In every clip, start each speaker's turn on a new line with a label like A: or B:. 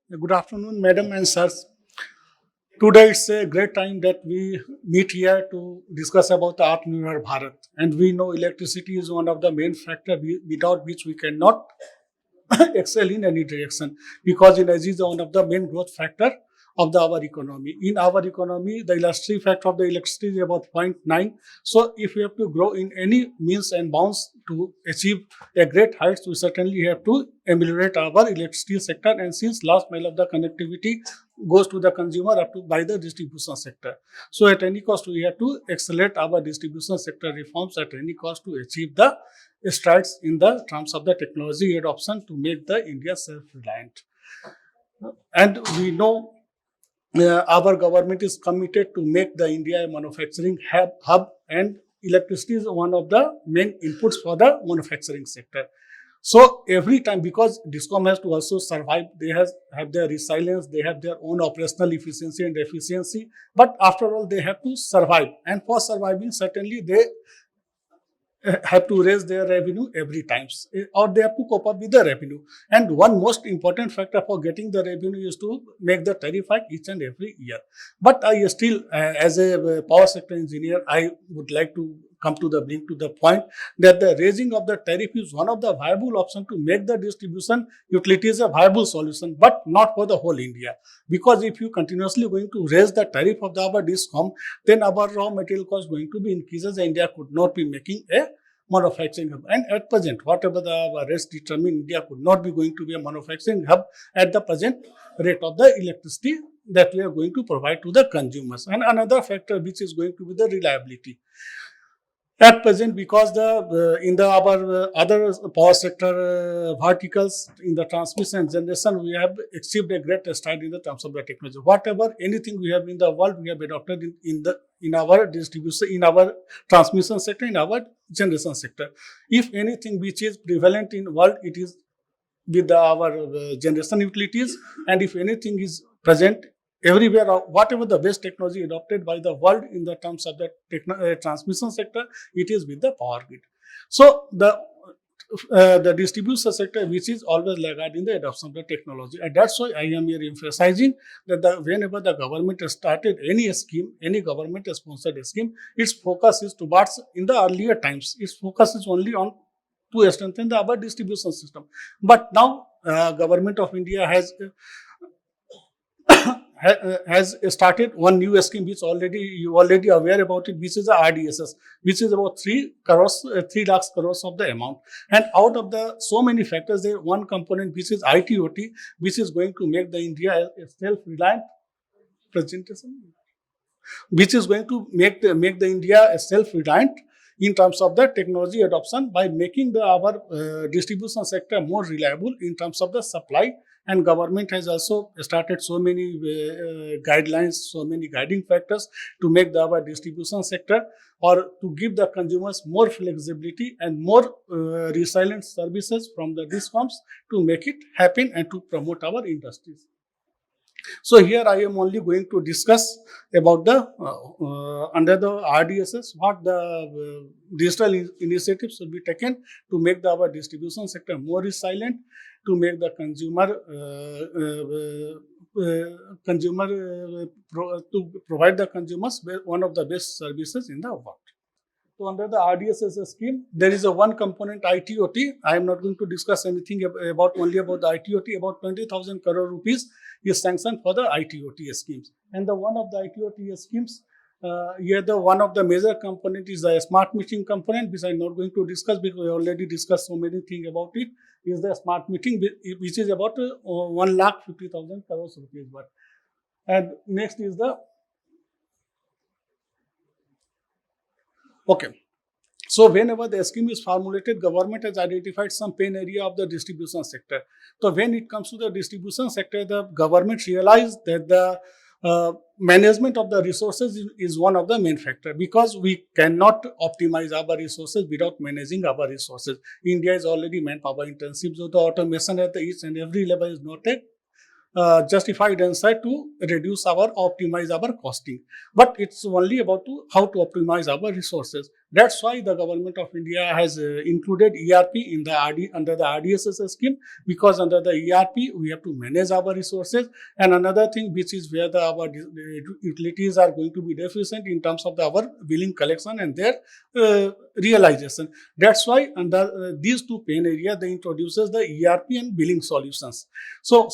A: Good afternoon, madam and sirs. Today it's a great time that we meet here to discuss about the Atmanirbhar Bharat. And we know electricity is one of the main factors without which we cannot excel in any direction, because energy is one of the main growth factor of our economy. In our economy, the elasticity factor of the electricity is about 0.9. So if we have to grow in any means and bounds to achieve a great heights, we certainly have to ameliorate our electricity sector. And since last mile of the connectivity goes to the consumer up to by the distribution sector, so at any cost we have to accelerate our distribution sector reforms at any cost to achieve the strides in the terms of the technology adoption to make the India self-reliant. And we know our government is committed to make the India a manufacturing hub, and electricity is one of the main inputs for the manufacturing sector. So every time, because Discom has to also survive, they have their resilience, they have their own operational efficiency and efficiency, but after all, they have to survive. And for surviving, certainly they have to raise their revenue every time, or they have to cope up with the revenue. And one most important factor for getting the revenue is to make the tariff hike each and every year. But I still, as a power sector engineer, I would like to come to the point that the raising of the tariff is one of the viable options to make the distribution utilities a viable solution, but not for the whole India. Because if you continuously going to raise the tariff of our Discom, then our raw material cost going to be increases. India could not be making a manufacturing hub. And at present, whatever the rates determined, India could not be going to be a manufacturing hub at the present rate of the electricity that we are going to provide to the consumers. And another factor which is going to be the reliability. At present, because in the our other power sector verticals in the transmission and generation, we have achieved a great stride in the terms of the technology. Whatever anything we have in the world, we have adopted in our distribution, in our transmission sector, in our generation sector. If anything which is prevalent in world, it is with our generation utilities, and if anything is present everywhere, whatever the best technology adopted by the world in the terms of the transmission sector, it is with the power grid. So the distribution sector, which is always laggard in the adoption of the technology, and that's why I am here emphasizing that whenever the government has started any scheme, any government sponsored scheme, its focus is towards, in the earlier times, its focus is only on to strengthen our distribution system. But now government of India has started one new scheme which you already aware about it, which is the RDSS, which is about 3 lakh crores of the amount. And out of the so many factors, there one component which is ITOT, which is going to make the India a self-reliant presentation, which is going to make the India a self-reliant in terms of the technology adoption by making our distribution sector more reliable in terms of the supply. And government has also started so many guidelines, so many guiding factors to make our distribution sector, or to give the consumers more flexibility and more resilient services from the Discoms to make it happen and to promote our industries. So here I am only going to discuss about the under the RDSS, what the digital initiatives will be taken to make our distribution sector more resilient, to make the to provide the consumers one of the best services in the world. So under the RDSS scheme, there is a one component ITOT. I am not going to discuss anything only about the ITOT. About 20,000 crore rupees is sanctioned for the ITOT schemes. And the one of the ITOT schemes, here the one of the major component is the smart metering component, which I am not going to discuss because we already discussed so many things about it. Is the smart metering, which is about 1,50,000 crore rupees worth. And next is the okay. So whenever the scheme is formulated, government has identified some pain area of the distribution sector. So when it comes to the distribution sector, the government realized that the management of the resources is one of the main factors, because we cannot optimize our resources without managing our resources. India is already manpower intensive, so the automation at the each and every level is not a justified answer to optimize our costing. But it's only about how to optimize our resources. That's why the government of India has included ERP in the under the RDSS scheme, because under the ERP we have to manage our resources. And another thing which is where our utilities are going to be deficient in terms of our billing collection and their realization. That's why under these two pain areas they introduces the ERP and billing solutions. So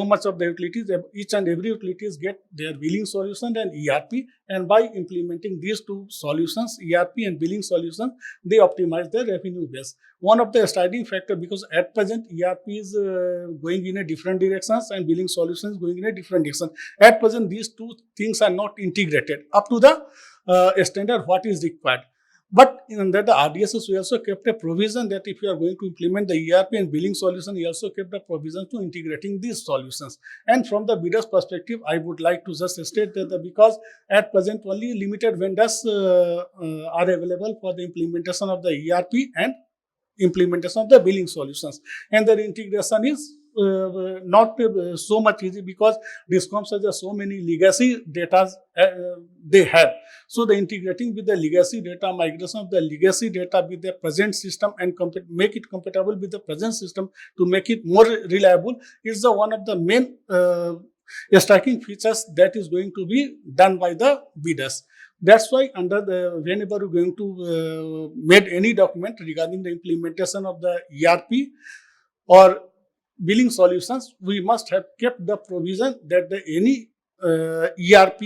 A: much of the utilities, each and every utilities get their billing solution and ERP, and by implementing these two solutions, ERP and billing solutions, they optimize their revenue base. One of the deciding factor, because at present ERP is going in a different directions and billing solutions going in a different direction. At present, these two things are not integrated up to the standard what is required. But under the RDSS, we also kept a provision that if you are going to implement the ERP and billing solution, we also kept a provision to integrating these solutions. And from the bidder's perspective, I would like to just state that because at present only limited vendors are available for the implementation of the ERP and implementation of the billing solutions, and their integration is not so much easy, because DISCOMs have so many legacy data they have. So the integrating with the legacy data, migration of the legacy data with the present system and make it compatible with the present system to make it more reliable is the one of the main striking features that is going to be done by the bidders. That's why under the whenever you're going to make any document regarding the implementation of the ERP or billing solutions, we must have kept the provision that any ERP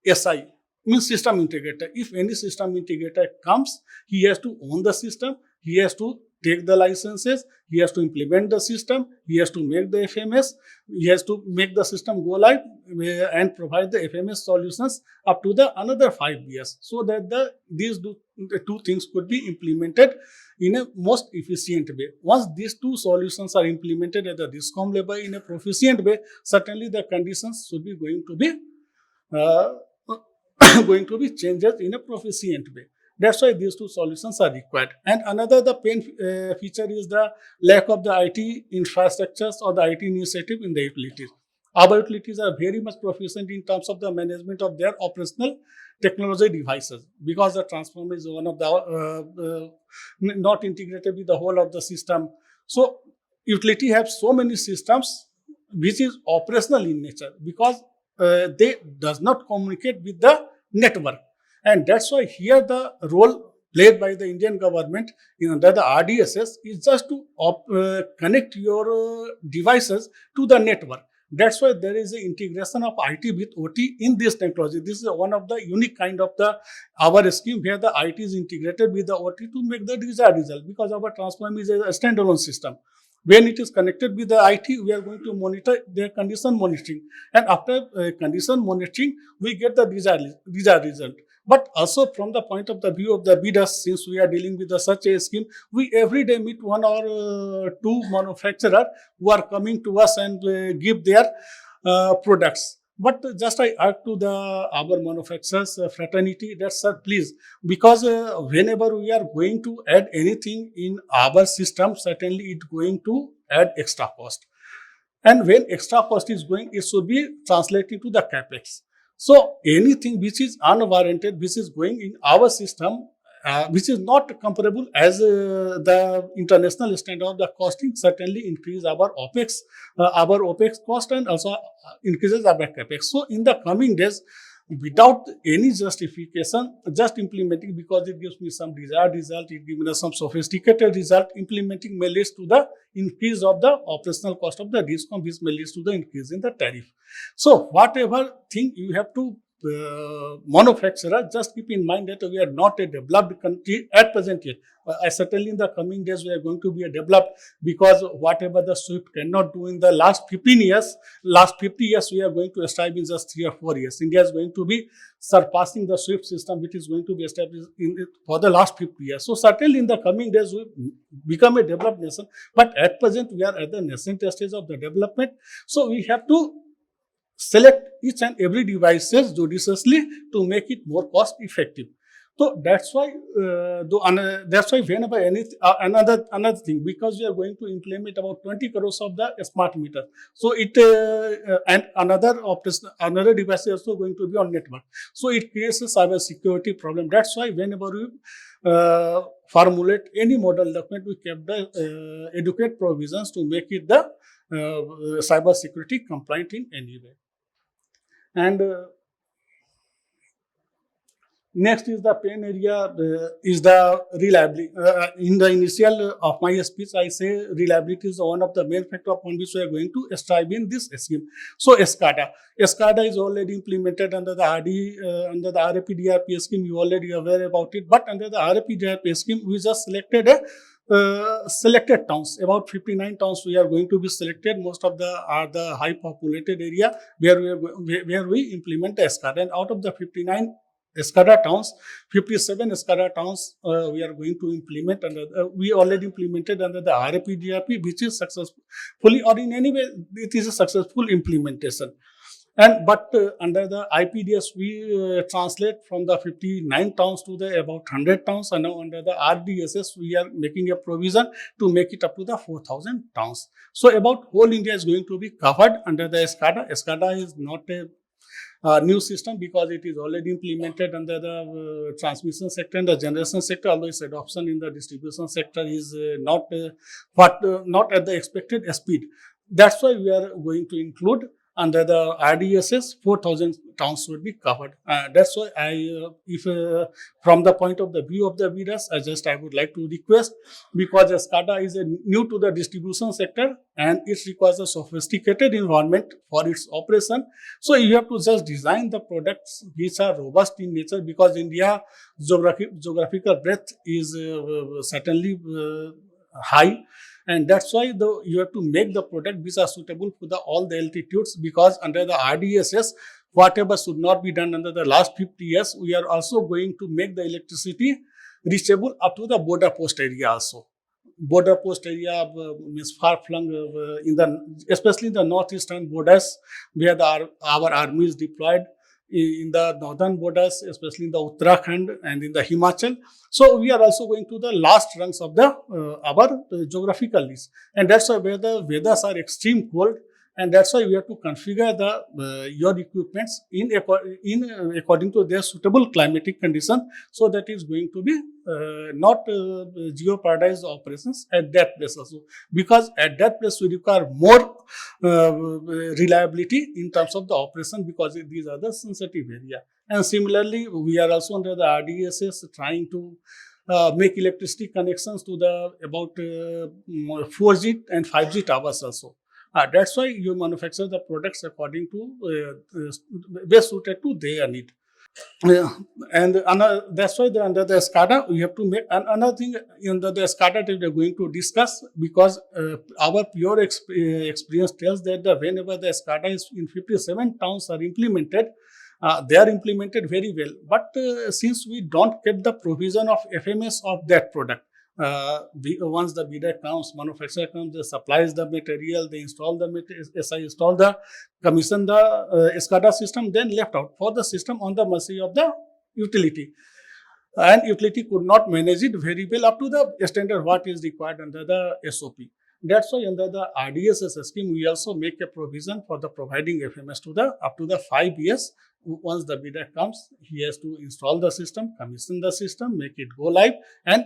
A: SI means system integrator. If any system integrator comes, he has to own the system, he has to take the licenses, he has to implement the system, he has to make the FMS, he has to make the system go live and provide the FMS solutions up to the another 5 years, so that these two things could be implemented in a most efficient way. Once these two solutions are implemented at the DISCOM level in a proficient way, certainly the conditions should be going to be going to be changes in a proficient way. That's why these two solutions are required. And another the pain feature is the lack of the IT infrastructures or the IT initiative in the utilities. Our utilities are very much proficient in terms of the management of their operational technology devices, because the transformer is one of the not integrated with the whole of the system. So utility have so many systems which is operational in nature, because they does not communicate with the network. And that's why here the role played by the Indian government under the RDSS is just to connect your devices to the network. That's why there is an integration of IT with OT in this technology. This is one of the unique kind of our scheme where the IT is integrated with the OT to make the desired result, because our transformer is a standalone system. When it is connected with the IT, we are going to monitor their condition monitoring, and after condition monitoring, we get the desired result. But also from the point of the view of the bidders, since we are dealing with such a scheme, we every day meet one or two manufacturers who are coming to us and give their products. But just I add to our manufacturers fraternity that, sir, please, because whenever we are going to add anything in our system, certainly it's going to add extra cost. And when extra cost is going, it should be translated to the capex. So anything which is unwarranted, which is going in our system, which is not comparable as the international standard of the costing, certainly increase our OPEX cost, and also increases our capex. So in the coming days, without any justification, just implementing because it gives me some desired result, it gives me some sophisticated result, implementing may lead to the increase of the operational cost of the DISCOM, which may lead to the increase in the tariff. So whatever thing you have to manufacturer, just keep in mind that we are not a developed country at present yet. Certainly in the coming days we are going to be a developed, because whatever the SWIFT cannot do in the last 15 years, last 50 years we are going to establish in just 3 or 4 years. India is going to be surpassing the SWIFT system, which is going to be established for the last 50 years. So certainly in the coming days we become a developed nation, but at present we are at the nascent stage of the development. So we have to select each and every devices judiciously to make it more cost effective. So that's why whenever another thing, because we are going to implement about 20 crores of the smart meter, so it and another device is also going to be on network, so it creates a cyber security problem. That's why whenever we formulate any model document, we kept the adequate provisions to make it the cyber security compliant in any way. And next is the pain area, is the reliability. In the initial of my speech, I say reliability is one of the main factor upon which we are going to strive in this scheme. So SCADA is already implemented under the under the RAP-DRP scheme. You already aware about it. But under the RAP-DRP scheme, we just selected a selected towns. About 59 towns we are going to be selected. Most of the are the high populated area where we implement the SCADA. And out of the 59 SCADA towns, 57 SCADA towns we are going to implement under, we already implemented under the RAP-DRP, which is successfully, or in any way, it is a successful implementation. But under the IPDS, we translate from the 59 towns to the about 100 towns, and now under the RDSS, we are making a provision to make it up to the 4,000 towns. So about whole India is going to be covered under the SCADA. SCADA is not a new system because it is already implemented under the transmission sector and the generation sector, although its adoption in the distribution sector is not at the expected speed. That's why we are going to include under the RDSS, 4,000 towns would be covered. That's why if from the point of the view of the readers, I would like to request, because SCADA is new to the distribution sector and it requires a sophisticated environment for its operation. So you have to just design the products which are robust in nature, because India geographical breadth is certainly high. And that's why you have to make the product which are suitable for all the altitudes, because under the RDSS, whatever should not be done under the last 50 years, we are also going to make the electricity reachable up to the border post area also. Border post area means far flung, especially in the northeastern borders where our army is deployed, in the northern borders, especially in the Uttarakhand and in the Himachal. So we are also going to the last rungs of the our geographical list, and that's why where the weathers are extreme cold, and that's why we have to configure the your equipments in according to their suitable climatic condition, so that is going to be not jeopardize operations at that place also, because at that place we require more reliability in terms of the operation, because these are the sensitive area. And similarly, we are also under the RDSS trying to make electricity connections to the about 4G and 5G towers also. That's why you manufacture the products according to best suited to their need. And that's why under the SCADA we have to make another thing under the SCADA that we are going to discuss, because our pure experience tells that whenever the SCADA is in 57 towns are implemented, they are implemented very well. But since we don't get the provision of FMS of that product, once the bidder comes, manufacturer comes, they supplies the material, they install the material, SI install the, commission the SCADA system, then left out for the system on the mercy of the utility. And utility could not manage it very well up to the standard what is required under the SOP. That's why under the RDSS scheme, we also make a provision for the providing FMS to the up to the 5 years. Once the bidder comes, he has to install the system, commission the system, make it go live, and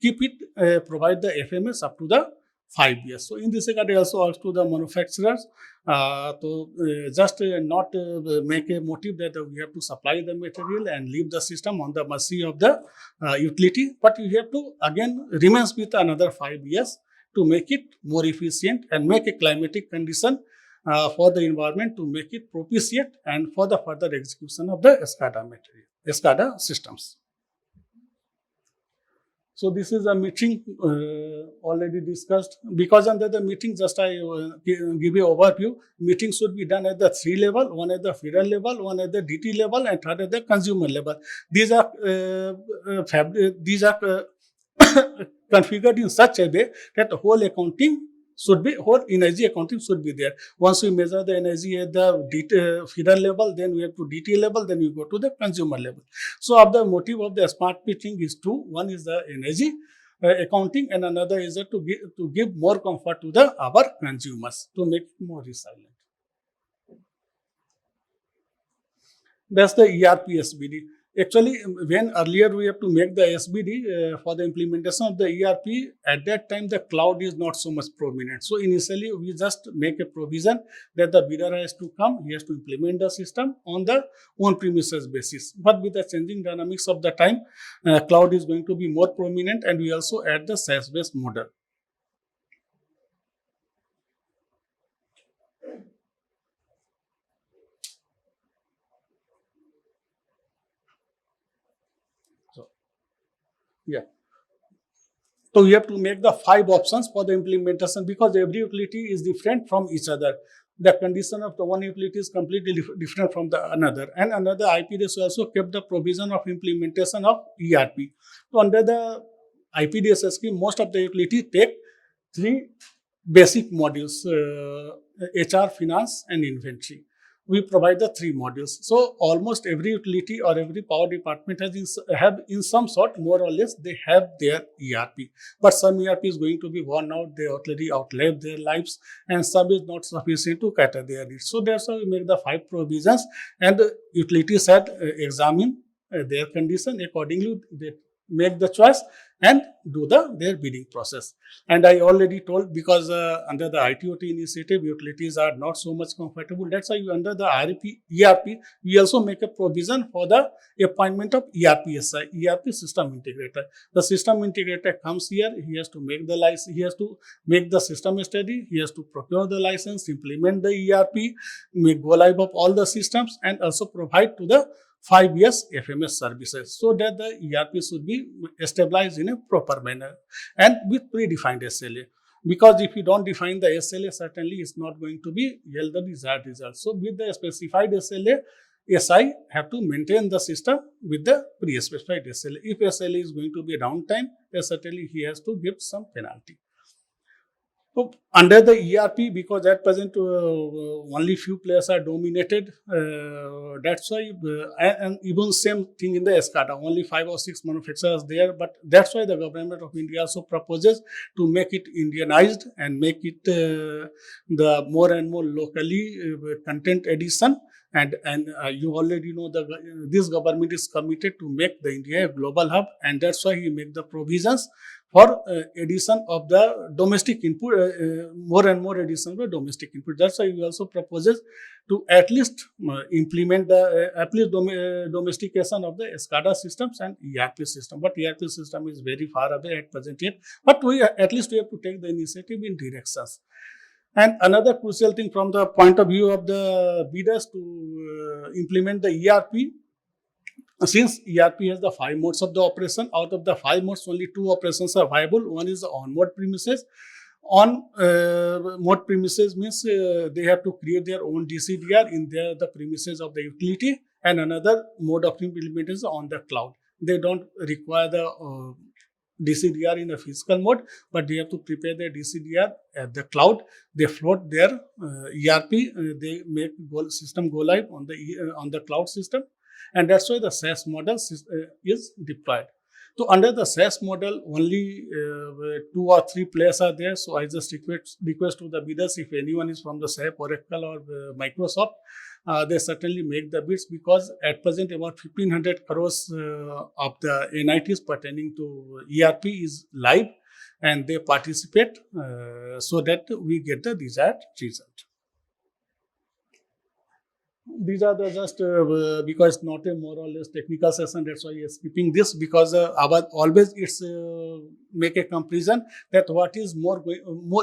A: keep it, provide the FMS up to the 5 years. So in this regard, I also ask to the manufacturers to just not make a motive that we have to supply the material and leave the system on the mercy of the utility, but you have to again remains with another 5 years to make it more efficient and make a climatic condition for the environment to make it propitiate and for the further execution of the SCADA systems. So this is a meeting already discussed, because under the meeting, just I give you overview. Meeting should be done at the 3 level, one at the federal level, one at the DT level, and third at the consumer level. These are configured in such a way that the whole energy accounting should be there. Once we measure the energy at the federal level, then we have to DT level, then we go to the consumer level. So the motive of the smart metering is two. One is the energy accounting, and another is to give more comfort to our consumers, to make it more resilient. That's the ERP SBD. Actually, when earlier we have to make the SBD for the implementation of the ERP, at that time the cloud is not so much prominent. So initially we just make a provision that the bidder has to come, he has to implement the system on the on-premises basis. But with the changing dynamics of the time, cloud is going to be more prominent, and we also add the SaaS-based model. So yeah. So you have to make the 5 options for the implementation, because every utility is different from each other. The condition of the one utility is completely different from the another. And another IPDS also kept the provision of implementation of ERP. So under the IPDS scheme, most of the utility take three basic modules: HR, finance, and inventory. We provide the three modules. So almost every utility or every power department have in some sort, more or less, they have their ERP. But some ERP is going to be worn out, they already outlived their lives, and some is not sufficient to cater their needs. So that's why we make the 5 provisions, and the utilities had examine their condition accordingly. They make the choice and do their bidding process. And I already told, because under the ITOT initiative, utilities are not so much comfortable. That's why under the ERP, we also make a provision for the appointment of ERPSI, ERP system integrator. The system integrator comes here, he has to make the license, he has to make the system study, he has to procure the license, implement the ERP, make go live of all the systems, and also provide to the 5 years FMS services, so that the ERP should be stabilized in a proper manner and with predefined SLA. Because if you don't define the SLA, certainly it's not going to be yield the desired results. So with the specified SLA, SI have to maintain the system with the pre-specified SLA. If SLA is going to be a downtime, then certainly he has to give some penalty. So under the ERP, because at present only few players are dominated, that's why, and even same thing in the SCADA, only 5 or 6 manufacturers there. But that's why the government of India also proposes to make it Indianized and make it the more and more locally content edition. And you already know this government is committed to make the India a global hub, and that's why he make the provisions for addition of the domestic input, more and more addition of the domestic input. That's why he also proposes to at least implement the domestication of the SCADA systems and ERP system. But ERP system is very far away at present yet. But we at least we have to take the initiative in directions. And another crucial thing from the point of view of the bidders to implement the ERP, since ERP has the 5 modes of the operation, out of the 5 modes, only 2 operations are viable. One is the on-mode premises. On-mode premises means they have to create their own DCDR in the premises of the utility, and another mode of implementation is on the cloud. They don't require the DCDR in a physical mode, but they have to prepare their DCDR at the cloud. They float their ERP, they make system go live on the cloud system, and that's why the SaaS model is deployed. So under the SaaS model, only 2 or 3 players are there. So I just request to the bidders, if anyone is from the SAP, Oracle, or Microsoft, they certainly make the bids, because at present about 1500 crores of the NITs pertaining to ERP is live, and they participate so that we get the desired result. These are the just because it's not a more or less technical session, that's why we are skipping this, because our always it's make a comparison that what is more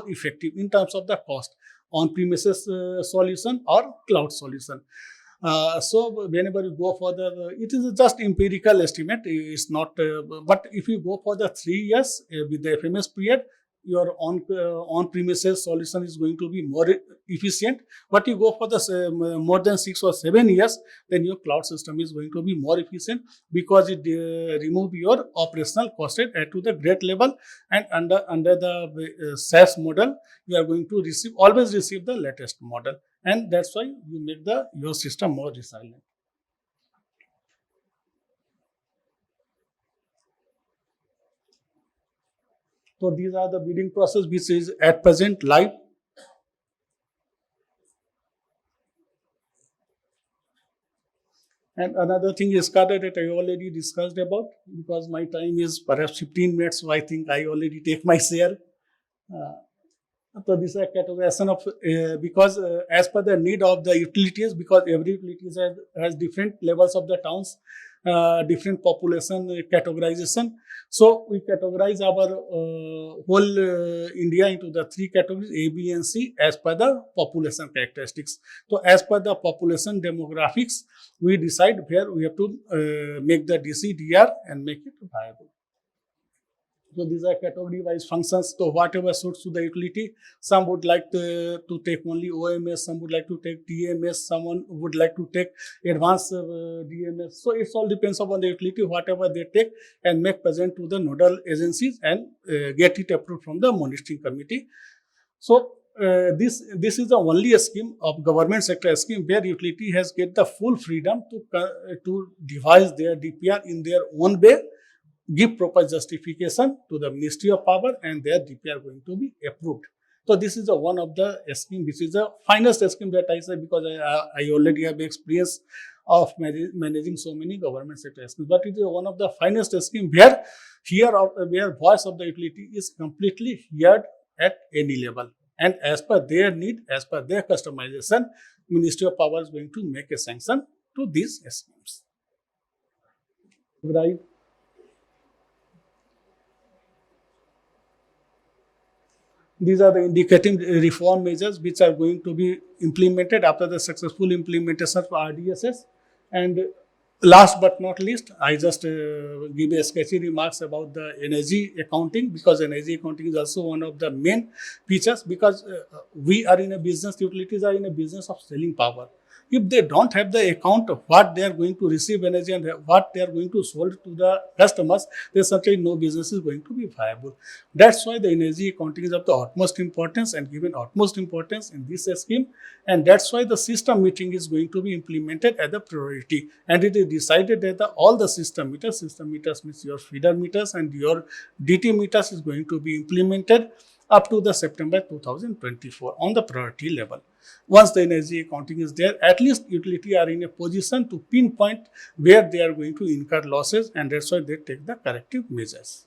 A: effective in terms of the cost, on premises solution or cloud solution. So whenever you go for it is just empirical estimate. It's not, but if you go for the 3 years with the FMS period, your on-premises solution is going to be more efficient. But you go for the more than 6 or 7 years, then your cloud system is going to be more efficient, because it remove your operational cost at to the great level. And under the SaaS model, you are going to always receive the latest model, and that's why you make your system more resilient. So these are the bidding process which is at present live. And another thing is SCADA that I already discussed about, because my time is perhaps 15 minutes, so I think I already take my share. Uh, so this is a categorization of, because as per the need of the utilities, because every utilities has different levels of the towns, different population categorization. So we categorize our whole India into the three categories A, B, and C as per the population characteristics. So as per the population demographics, we decide where we have to make the DC, DR, and make it viable. So these are category-wise functions. So whatever suits to the utility, some would like to take only OMS, some would like to take DMS, someone would like to take advanced DMS. So it all depends upon the utility, whatever they take and make present to the nodal agencies and get it approved from the monitoring committee. So this is the only scheme of government sector scheme where utility has get the full freedom to devise their DPR in their own way, give proper justification to the Ministry of Power, and their DPR going to be approved. So this is one of the scheme, which is the finest scheme that I say, because I already have experience of managing so many government sector schemes. But it is one of the finest scheme where where voice of the utility is completely heard at any level, and as per their need, as per their customization, Ministry of Power is going to make a sanction to these schemes. Right. These are the indicative reform measures which are going to be implemented after the successful implementation of RDSS. And last but not least, I just give a sketchy remarks about the energy accounting, because energy accounting is also one of the main features, because we are in a business, utilities are in a business of selling power. If they don't have the account of what they are going to receive energy and what they are going to sold to the customers, then certainly no business is going to be viable. That's why the energy accounting is of the utmost importance and given utmost importance in this scheme. And that's why the system metering is going to be implemented as a priority. And it is decided that all the system meters means your feeder meters and your DT meters is going to be implemented up to the September 2024 on the priority level. Once the energy accounting is there, at least utility are in a position to pinpoint where they are going to incur losses, and that's why they take the corrective measures.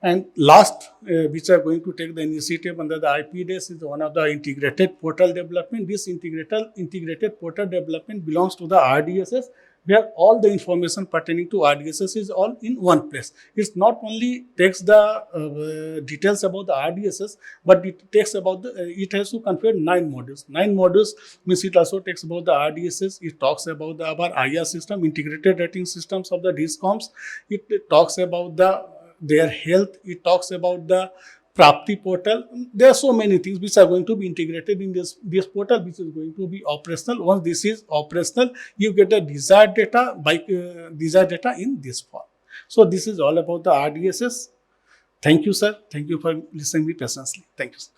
A: And last, which are going to take the initiative under the IPDS, is one of the integrated portal development. This integrated portal development belongs to the RDSS, where all the information pertaining to RDSS is all in one place. It not only takes the details about the RDSS, but it takes about it has to configure 9 modules. 9 modules means it also takes about the RDSS. It talks about our IR system, integrated rating systems of the DISCOMs. It talks about their health. It talks about the Prapti portal. There are so many things which are going to be integrated in this portal, which is going to be operational. Once this is operational, you get the desired data in this form. So this is all about the RDSS. Thank you, sir. Thank you for listening me patiently. Thank you, sir.